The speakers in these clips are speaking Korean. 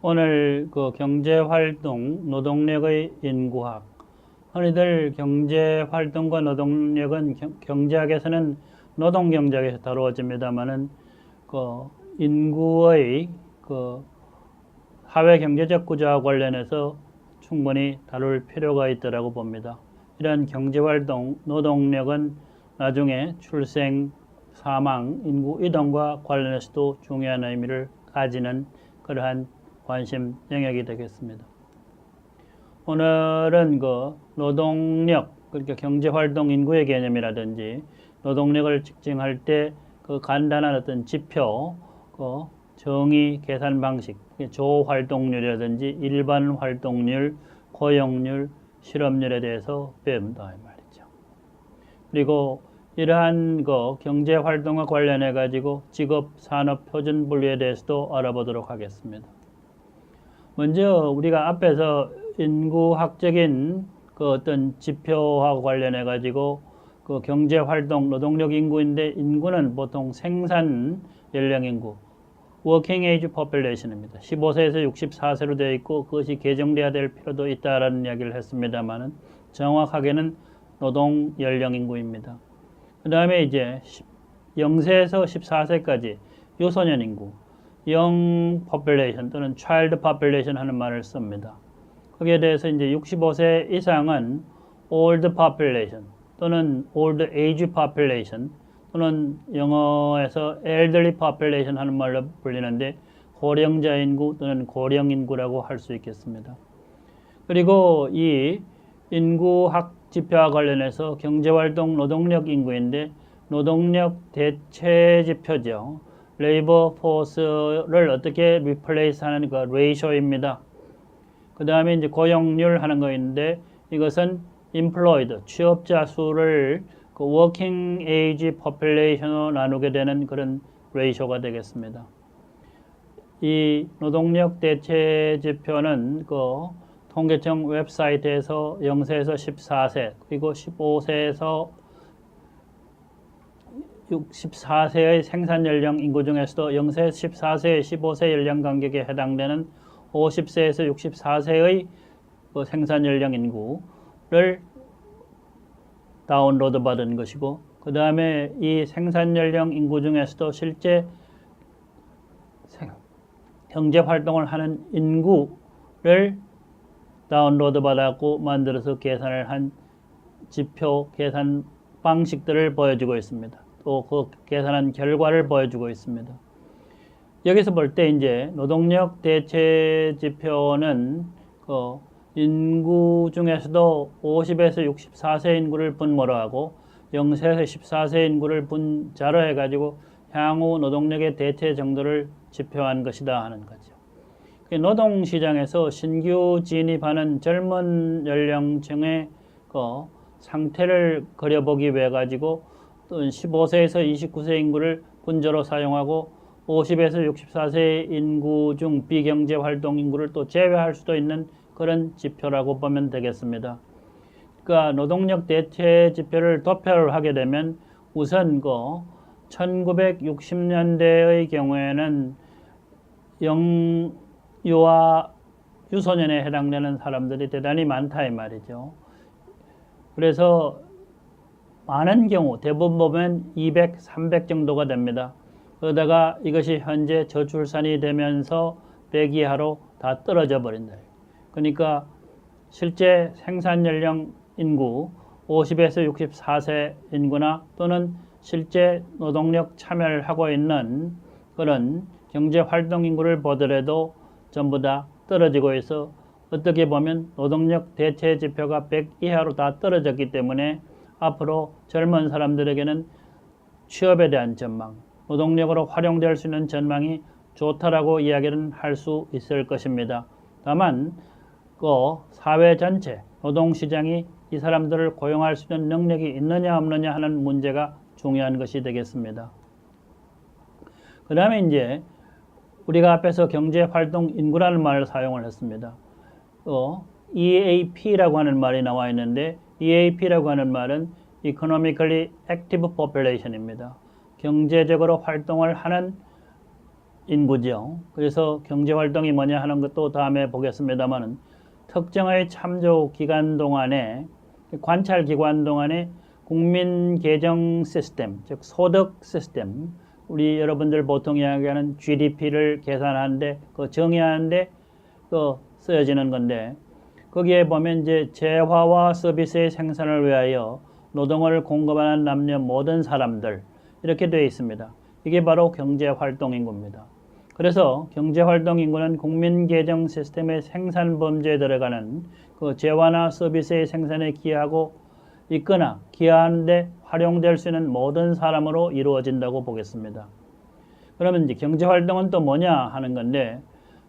오늘 그 경제활동, 노동력의 인구학. 흔히들 경제활동과 노동력은 경제학에서는 노동경제학에서 다루어집니다만은 그 인구의 그 사회경제적 구조와 관련해서 충분히 다룰 필요가 있다고 봅니다. 이런 경제활동, 노동력은 나중에 출생, 사망, 인구 이동과 관련해서도 중요한 의미를 가지는 그러한 관심 영역이 되겠습니다. 오늘은 그 노동력, 그러니까 경제활동 인구의 개념이라든지 노동력을 측정할 때 그 간단한 어떤 지표, 그 정의 계산 방식, 조활동률이라든지 일반 활동률, 고용률, 실업률에 대해서 배운다 이 말이죠. 그리고 이러한 그 경제 활동과 관련해 가지고 직업 산업 표준 분류에 대해서도 알아보도록 하겠습니다. 먼저 우리가 앞에서 인구학적인 그 어떤 지표와 관련해 가지고 그 경제 활동 노동력 인구인데 인구는 보통 생산 연령 인구 working age population입니다. 15세에서 64세로 되어 있고 그것이 개정돼야 될 필요도 있다라는 이야기를 했습니다만은 정확하게는 노동 연령 인구입니다. 그 다음에 이제 0세에서 14세까지 유소년 인구, young population 또는 child population 하는 말을 씁니다. 거기에 대해서 이제 65세 이상은 old population 또는 old age population 또는 영어에서 elderly population 하는 말로 불리는데 고령자 인구 또는 고령 인구라고 할 수 있겠습니다. 그리고 이 인구학 지표와 관련해서 경제활동 노동력 인구인데 노동력 대체 지표죠. 레이버 포스를 어떻게 리플레이스 하는 그 레이쇼입니다. 그 다음에 이제 고용률 하는 거 있는데 이것은 employed, 취업자 수를 그 working age population으로 나누게 되는 그런 레이쇼가 되겠습니다. 이 노동력 대체 지표는 그 통계청 웹사이트에서 0세에서 14세 그리고 15세에서 64세의 생산 연령 인구 중에서도 0세에서 14세, 15세 연령 간격에 해당되는 50세에서 64세의 그 생산 연령 인구를 다운로드 받은 것이고 그 다음에 이 생산 연령 인구 중에서도 실제 경제 활동을 하는 인구를 다운로드 받았고 만들어서 계산을 한 지표 계산 방식들을 보여주고 있습니다. 또 그 계산한 결과를 보여주고 있습니다. 여기서 볼 때 이제 노동력 대체 지표는 그 인구 중에서도 50에서 64세 인구를 분모로 하고 0세에서 14세 인구를 분자로 해가지고 향후 노동력의 대체 정도를 지표한 것이다 하는 거죠. 노동시장에서 신규 진입하는 젊은 연령층의 그 상태를 그려보기 위해 가지고 또 15세에서 29세 인구를 분자로 사용하고 50에서 64세 인구 중 비경제 활동 인구를 또 제외할 수도 있는 그런 지표라고 보면 되겠습니다. 그러니까 노동력 대체 지표를 도표를 하게 되면 우선 그 1960년대의 경우에는 영유아 유소년에 해당되는 사람들이 대단히 많다 이 말이죠. 그래서 많은 경우 대부분 보면 200, 300 정도가 됩니다. 그러다가 이것이 현재 저출산이 되면서 100 이하로 다 떨어져 버린다. 그러니까 실제 생산 연령 인구 50에서 64세 인구나 또는 실제 노동력 참여를 하고 있는 그런 경제활동 인구를 보더라도 전부 다 떨어지고 있어 어떻게 보면 노동력 대체 지표가 100 이하로 다 떨어졌기 때문에 앞으로 젊은 사람들에게는 취업에 대한 전망, 노동력으로 활용될 수 있는 전망이 좋다라고 이야기는 할 수 있을 것입니다. 다만 그 사회 전체 노동시장이 이 사람들을 고용할 수 있는 능력이 있느냐 없느냐 하는 문제가 중요한 것이 되겠습니다. 그 다음에 이제 우리가 앞에서 경제활동 인구라는 말을 사용을 했습니다. EAP라고 하는 말이 나와 있는데 EAP라고 하는 말은 Economically Active Population입니다. 경제적으로 활동을 하는 인구죠. 그래서 경제활동이 뭐냐 하는 것도 다음에 보겠습니다만은 특정의 참조 기간 동안에 관찰 기간 동안에 국민 계정 시스템, 즉 소득 시스템, 우리 여러분들 보통 이야기하는 GDP를 계산하는데 그 정의하는데 그 쓰여지는 건데 거기에 보면 이제 재화와 서비스의 생산을 위하여 노동을 공급하는 남녀 모든 사람들 이렇게 되어 있습니다. 이게 바로 경제활동 인구입니다. 그래서 경제활동 인구는 국민 계정 시스템의 생산 범주에 들어가는 그 재화나 서비스의 생산에 기여하고 있거나 기여하는 데 활용될 수 있는 모든 사람으로 이루어진다고 보겠습니다. 그러면 이제 경제활동은 또 뭐냐 하는 건데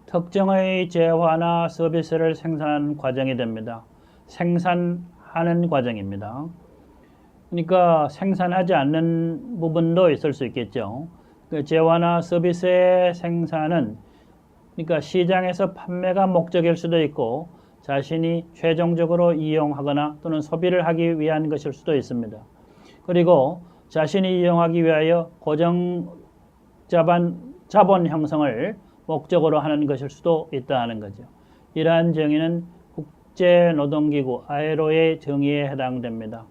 특정의 재화나 서비스를 생산하는 과정이 됩니다. 생산하는 과정입니다. 그러니까 생산하지 않는 부분도 있을 수 있겠죠. 그 재화나 서비스의 생산은 그러니까 시장에서 판매가 목적일 수도 있고 자신이 최종적으로 이용하거나 또는 소비를 하기 위한 것일 수도 있습니다. 그리고 자신이 이용하기 위하여 고정 자본 형성을 목적으로 하는 것일 수도 있다는 거죠. 이러한 정의는 국제노동기구 ILO의 정의에 해당됩니다.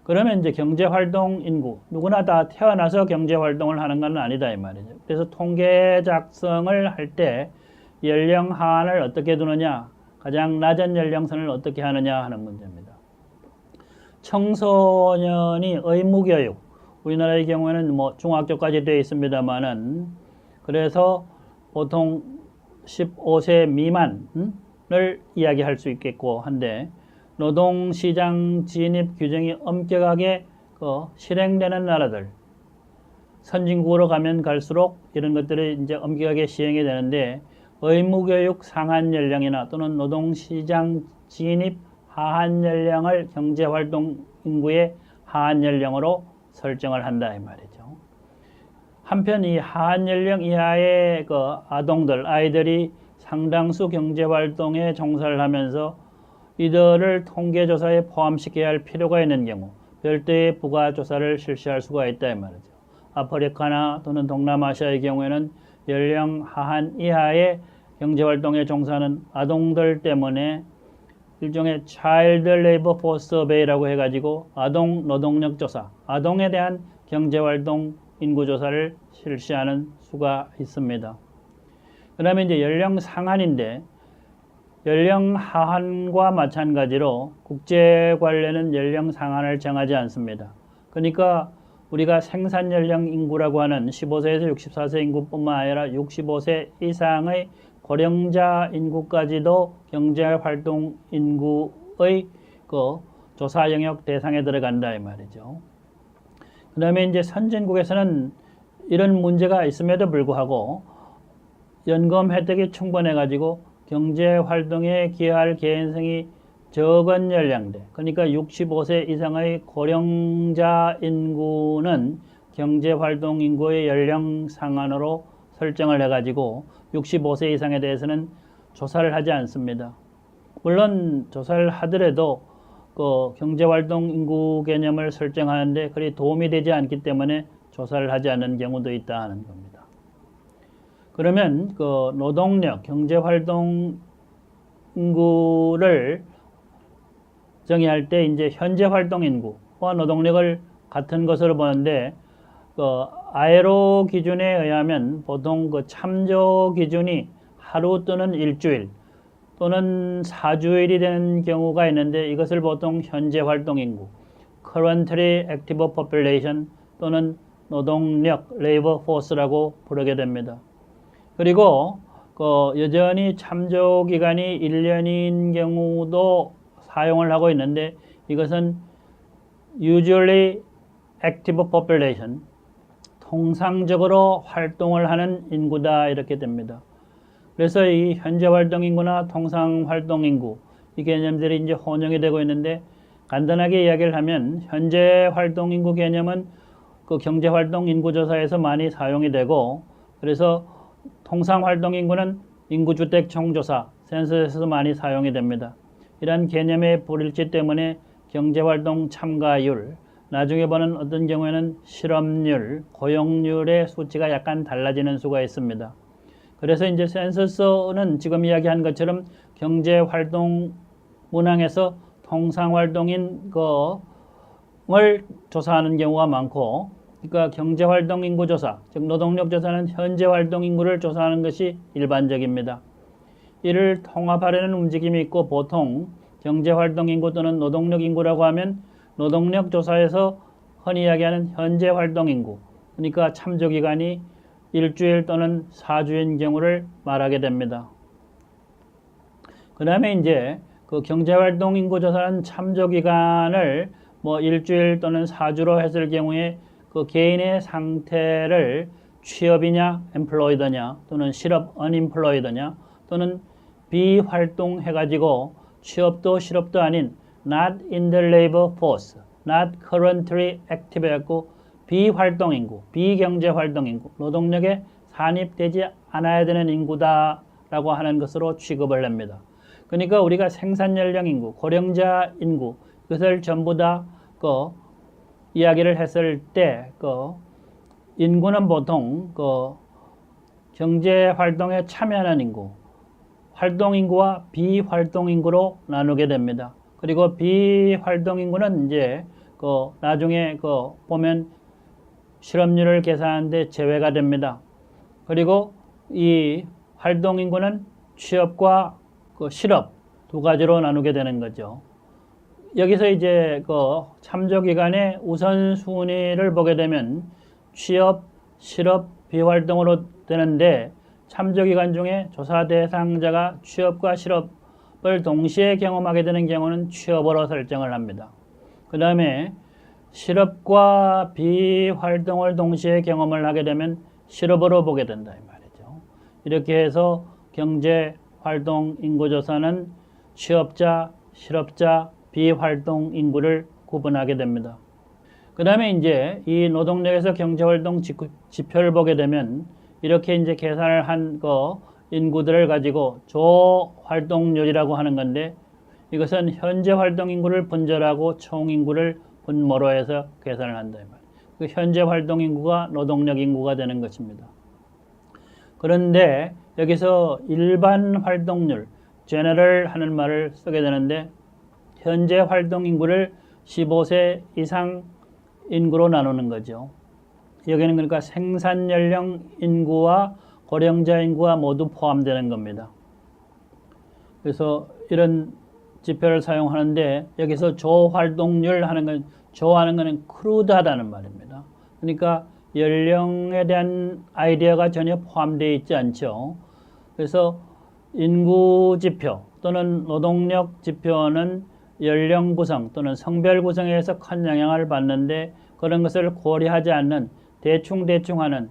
그러면 이제 경제활동 인구, 누구나 다 태어나서 경제활동을 하는 건 아니다 이 말이죠. 그래서 통계 작성을 할 때 연령 하한을 어떻게 두느냐, 가장 낮은 연령선을 어떻게 하느냐 하는 문제입니다. 청소년이 의무교육, 우리나라의 경우에는 뭐 중학교까지 되어 있습니다만은 그래서 보통 15세 미만을 이야기할 수 있겠고 한데 노동시장 진입 규정이 엄격하게 실행되는 나라들, 선진국으로 가면 갈수록 이런 것들이 이제 엄격하게 시행이 되는데 의무교육 상한 연령이나 또는 노동시장 진입 하한 연령을 경제활동 인구의 하한 연령으로 설정을 한다 이 말이죠. 한편 이 하한 연령 이하의 아이들이 상당수 경제활동에 종사를 하면서 이들을 통계조사에 포함시켜야 할 필요가 있는 경우 별도의 부가조사를 실시할 수가 있다 이 말이죠. 아프리카나 또는 동남아시아의 경우에는 연령 하한 이하의 경제활동에 종사하는 아동들 때문에 일종의 Child Labor Force Survey라고 해가지고 아동 노동력 조사, 아동에 대한 경제활동 인구조사를 실시하는 수가 있습니다. 그 다음에 이제 연령 상한인데 연령 하한과 마찬가지로 국제 관례는 연령 상한을 정하지 않습니다. 그러니까 우리가 생산 연령 인구라고 하는 15세에서 64세 인구뿐만 아니라 65세 이상의 고령자 인구까지도 경제활동 인구의 조사 영역 대상에 들어간다 이 말이죠. 그 다음에 이제 선진국에서는 이런 문제가 있음에도 불구하고 연금 혜택이 충분해가지고 경제활동에 기여할 개연성이 적은 연령대, 그러니까 65세 이상의 고령자 인구는 경제활동 인구의 연령 상한으로 설정을 해가지고 65세 이상에 대해서는 조사를 하지 않습니다. 물론 조사를 하더라도 경제활동 인구 개념을 설정하는데 그리 도움이 되지 않기 때문에 조사를 하지 않는 경우도 있다 하는 겁니다. 그러면 노동력, 경제활동 인구를 정의할 때 이제 현재 활동 인구와 노동력을 같은 것으로 보는데 ILO 기준에 의하면 보통 참조 기준이 하루 또는 일주일 또는 4주일이 되는 경우가 있는데 이것을 보통 현재 활동 인구, Currently Active Population 또는 노동력, Labor Force라고 부르게 됩니다. 그리고 여전히 참조 기간이 1년인 경우도 사용을 하고 있는데 이것은 Usually Active Population, 통상적으로 활동을 하는 인구다 이렇게 됩니다. 그래서 이 현재 활동 인구나 통상 활동 인구 이 개념들이 이제 혼용이 되고 있는데 간단하게 이야기를 하면 현재 활동 인구 개념은 경제 활동 인구 조사에서 많이 사용이 되고 그래서 통상 활동 인구는 인구주택 총조사 센서스에서도 많이 사용이 됩니다. 이러한 개념의 불일치 때문에 경제 활동 참가율 나중에 보는 어떤 경우에는 실업률, 고용률의 수치가 약간 달라지는 수가 있습니다. 그래서 이제 센서스는 지금 이야기한 것처럼 경제활동 문항에서 통상활동인 걸 조사하는 경우가 많고, 그러니까 경제활동 인구 조사, 즉 노동력 조사는 현재 활동 인구를 조사하는 것이 일반적입니다. 이를 통합하려는 움직임이 있고, 보통 경제활동 인구 또는 노동력 인구라고 하면 노동력 조사에서 흔히 이야기하는 현재 활동 인구, 그러니까 참조기간이 일주일 또는 4주인 경우를 말하게 됩니다. 그 다음에 이제 그 경제활동 인구 조사는 참조기간을 뭐 일주일 또는 4주로 했을 경우에 그 개인의 상태를 취업이냐, employed냐, 또는 실업, unemployed냐, 또는 비활동해가지고 취업도 실업도 아닌 not in the labor force, not currently active 해갖고 비활동 인구, 비경제활동 인구, 노동력에 산입되지 않아야 되는 인구다라고 하는 것으로 취급을 합니다. 그러니까 우리가 생산연령 인구, 고령자 인구, 그것을 전부 다 이야기를 했을 때 인구는 보통 경제활동에 참여하는 인구, 활동 인구와 비활동 인구로 나누게 됩니다. 그리고 비활동 인구는 이제 나중에 보면 실업률을 계산하는데 제외가 됩니다. 그리고 이 활동 인구는 취업과 실업 두 가지로 나누게 되는 거죠. 여기서 이제 참조기간의 우선순위를 보게 되면 취업, 실업, 비활동으로 되는데, 참조기간 중에 조사 대상자가 취업과 실업을 동시에 경험하게 되는 경우는 취업으로 설정을 합니다. 그 다음에 실업과 비활동을 동시에 경험을 하게 되면 실업으로 보게 된다 이 말이죠. 이렇게 해서 경제활동 인구조사는 취업자, 실업자, 비활동 인구를 구분하게 됩니다. 그 다음에 이제 이 노동력에서 경제활동 지표를 보게 되면 이렇게 이제 계산을 한 인구들을 가지고 조활동률이라고 하는 건데, 이것은 현재 활동 인구를 분절하고 총 인구를 분모로 해서 계산을 한다 이 말이에요. 그 현재 활동 인구가 노동력 인구가 되는 것입니다. 그런데 여기서 일반 활동률, general 하는 말을 쓰게 되는데, 현재 활동 인구를 15세 이상 인구로 나누는 거죠. 여기는 그러니까 생산 연령 인구와 고령자 인구가 모두 포함되는 겁니다. 그래서 이런 지표를 사용하는데, 여기서 조활동률 하는 건, 조하는 것은 크루드하다는 말입니다. 그러니까 연령에 대한 아이디어가 전혀 포함되어 있지 않죠. 그래서 인구 지표 또는 노동력 지표는 연령 구성 또는 성별 구성에 의해서 큰 영향을 받는데, 그런 것을 고려하지 않는 대충 하는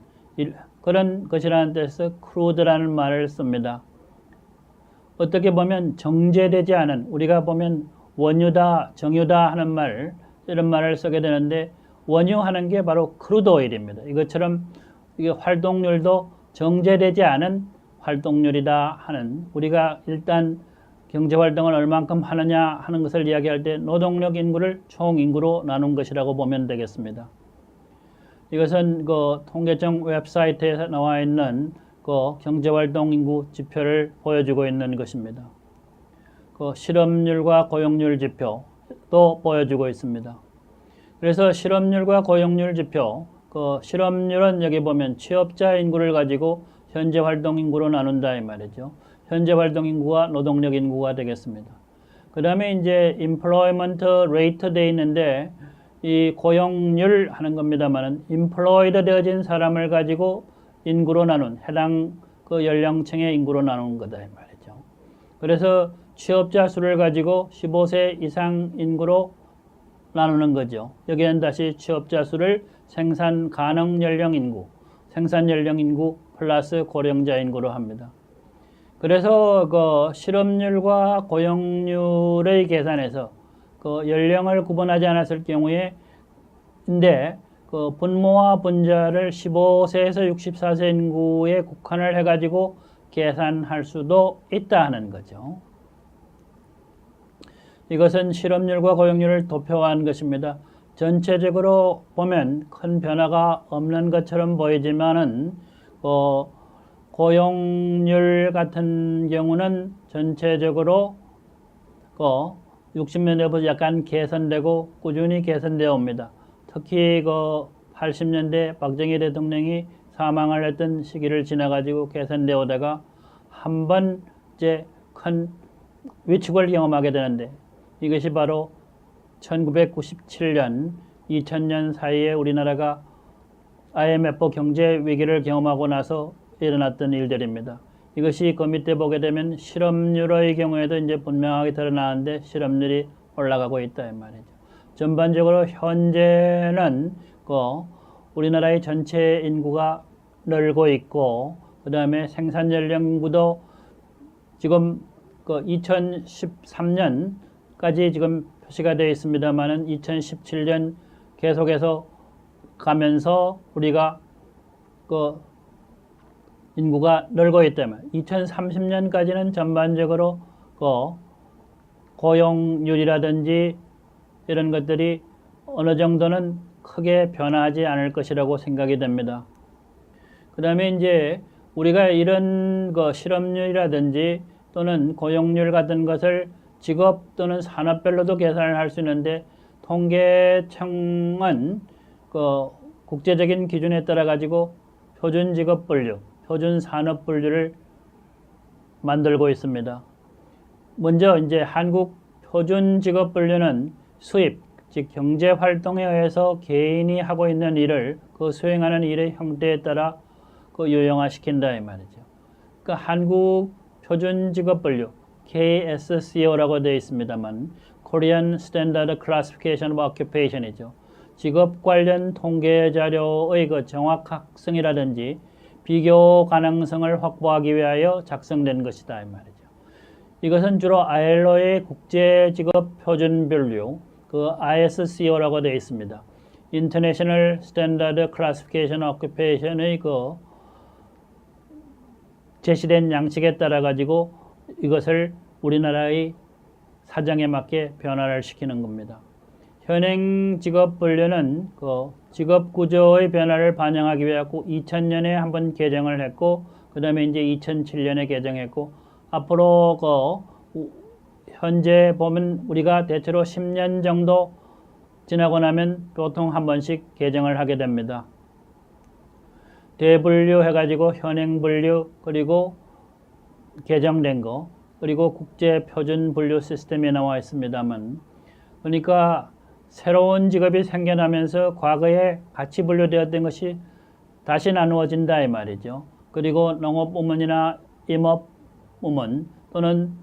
그런 것이라는 뜻에서 크루드라는 말을 씁니다. 어떻게 보면 정제되지 않은, 우리가 보면 원유다, 정유다 하는 말, 이런 말을 쓰게 되는데, 원유하는 게 바로 크루드 오일입니다. 이것처럼 이게 활동률도 정제되지 않은 활동률이다 하는, 우리가 일단 경제활동을 얼만큼 하느냐 하는 것을 이야기할 때 노동력 인구를 총 인구로 나눈 것이라고 보면 되겠습니다. 이것은 통계청 웹사이트에 나와 있는 경제활동 인구 지표를 보여주고 있는 것입니다. 실업률과 고용률 지표도 보여주고 있습니다. 그래서 실업률과 고용률 지표, 실업률은 여기 보면 취업자 인구를 가지고 현재 활동 인구로 나눈다 이 말이죠. 현재 활동 인구와 노동력 인구가 되겠습니다. 그 다음에 이제 employment rate 돼 있는데, 이 고용률 하는 겁니다만은 employed 되어진 사람을 가지고 인구로 나눈, 해당 연령층의 인구로 나누는 거다 이 말이죠. 그래서 취업자 수를 가지고 15세 이상 인구로 나누는 거죠. 여기는 다시 취업자 수를 생산 가능 연령 인구, 생산 연령 인구 플러스 고령자 인구로 합니다. 그래서 실업률과 고용률의 계산에서 연령을 구분하지 않았을 경우에, 근데 분모와 분자를 15세에서 64세 인구에 국한을 해가지고 계산할 수도 있다 하는 거죠. 이것은 실업률과 고용률을 도표한 것입니다. 전체적으로 보면 큰 변화가 없는 것처럼 보이지만은 고용률 같은 경우는 전체적으로 60년대부터 약간 개선되고 꾸준히 개선되어 옵니다. 특히 80년대 박정희 대통령이 사망을 했던 시기를 지나가지고 개선되어 오다가 한번 이제 큰 위축을 경험하게 되는데, 이것이 바로 1997년, 2000년 사이에 우리나라가 IMF 경제 위기를 경험하고 나서 일어났던 일들입니다. 이것이 그 밑에 보게 되면 실업률의 경우에도 이제 분명하게 드러나는데 실업률이 올라가고 있다 이 말이죠. 전반적으로 현재는 우리나라의 전체 인구가 늘고 있고, 그 다음에 생산 연령구도 지금 2013년까지 지금 표시가 되어 있습니다만은 2017년 계속해서 가면서 우리가 인구가 늘고 있다면 2030년까지는 전반적으로 고용률이라든지 이런 것들이 어느 정도는 크게 변화하지 않을 것이라고 생각이 됩니다. 그 다음에 이제 우리가 이런 실업률이라든지 또는 고용률 같은 것을 직업 또는 산업별로도 계산을 할 수 있는데, 통계청은 국제적인 기준에 따라 가지고 표준 직업 분류, 표준 산업 분류를 만들고 있습니다. 먼저 이제 한국 표준 직업 분류는 수입, 즉 경제 활동에 의해서 개인이 하고 있는 일을 수행하는 일의 형태에 따라 요형화시킨다 이 말이죠. 그러니까 한국 표준 직업 분류 KSCO라고 되어 있습니다만 Korean Standard Classification of Occupation이죠. 직업 관련 통계 자료의 정확성이라든지 비교 가능성을 확보하기 위하여 작성된 것이다 이 말이죠. 이것은 주로 ILO의 국제 직업 표준 분류 ISCO라고 되어 있습니다. International Standard Classification of Occupation의 제시된 양식에 따라 가지고 이것을 우리나라의 사정에 맞게 변화를 시키는 겁니다. 현행 직업 분류는 직업 구조의 변화를 반영하기 위해 2000년에 한번 개정을 했고, 그 다음에 이제 2007년에 개정했고, 앞으로 현재 보면 우리가 대체로 10년 정도 지나고 나면 보통 한 번씩 개정을 하게 됩니다. 대분류 해가지고 현행 분류, 그리고 개정된 거, 그리고 국제 표준 분류 시스템에 나와 있습니다만, 그러니까 새로운 직업이 생겨나면서 과거에 같이 분류되었던 것이 다시 나누어진다 이 말이죠. 그리고 농업부문이나 임업부문 또는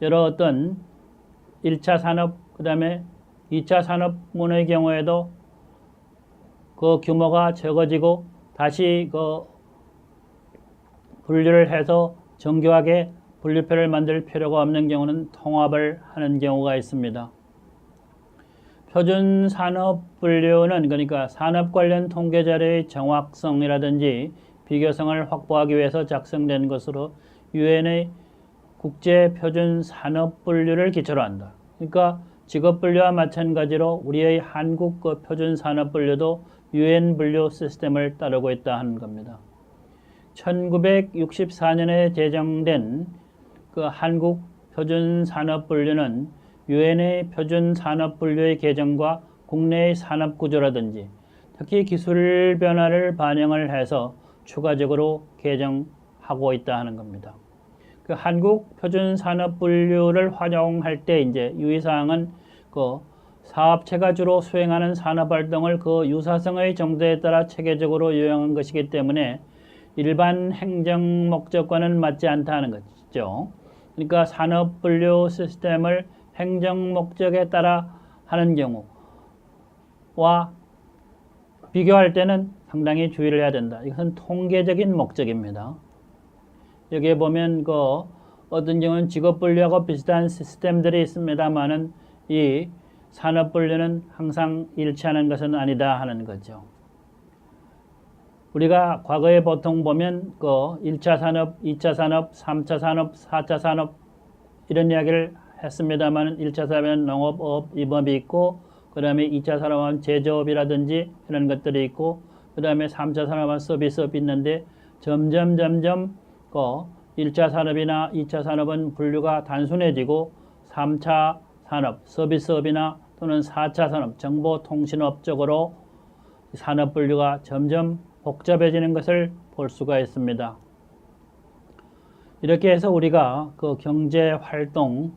여러 어떤 1차 산업, 그 다음에 2차 산업문의 경우에도 규모가 적어지고 다시 분류를 해서 정교하게 분류표를 만들 필요가 없는 경우는 통합을 하는 경우가 있습니다. 표준 산업 분류는 그러니까 산업 관련 통계 자료의 정확성이라든지 비교성을 확보하기 위해서 작성된 것으로 유엔의 국제 표준 산업 분류를 기초로 한다. 그러니까 직업 분류와 마찬가지로 우리의 한국 표준 산업 분류도 유엔 분류 시스템을 따르고 있다 하는 겁니다. 1964년에 제정된 한국 표준 산업 분류는 유엔의 표준 산업 분류의 개정과 국내의 산업 구조라든지 특히 기술 변화를 반영을 해서 추가적으로 개정하고 있다 하는 겁니다. 한국 표준 산업 분류를 활용할 때 이제 유의사항은 사업체가 주로 수행하는 산업 활동을 유사성의 정도에 따라 체계적으로 요양한 것이기 때문에 일반 행정 목적과는 맞지 않다는 것이죠. 그러니까 산업 분류 시스템을 행정 목적에 따라 하는 경우와 비교할 때는 상당히 주의를 해야 된다. 이것은 통계적인 목적입니다. 여기에 보면 어떤 경우는 직업 분류하고 비슷한 시스템들이 있습니다만은 이 산업 분류는 항상 일치하는 것은 아니다 하는 거죠. 우리가 과거에 보통 보면 1차 산업, 2차 산업, 3차 산업, 4차 산업 이런 이야기를 했습니다만 1차 산업은 농업, 어업, 임업이 있고 그 다음에 2차 산업은 제조업이라든지 이런 것들이 있고, 그 다음에 3차 산업은 서비스업이 있는데, 점점 1차 산업이나 2차 산업은 분류가 단순해지고 3차 산업, 서비스업이나 또는 4차 산업, 정보통신업 쪽으로 산업 분류가 점점 복잡해지는 것을 볼 수가 있습니다. 이렇게 해서 우리가 그 경제활동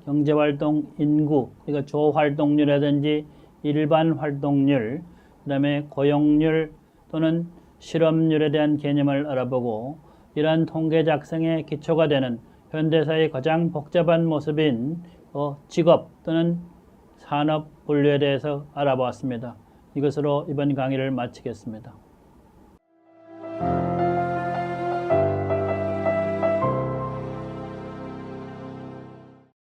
인구, 그러니까 조활동률이라든지 일반 활동률, 그 다음에 고용률 또는 실업률에 대한 개념을 알아보고, 이러한 통계 작성의 기초가 되는 현대사의 가장 복잡한 모습인 직업 또는 산업 분류에 대해서 알아보았습니다. 이것으로 이번 강의를 마치겠습니다.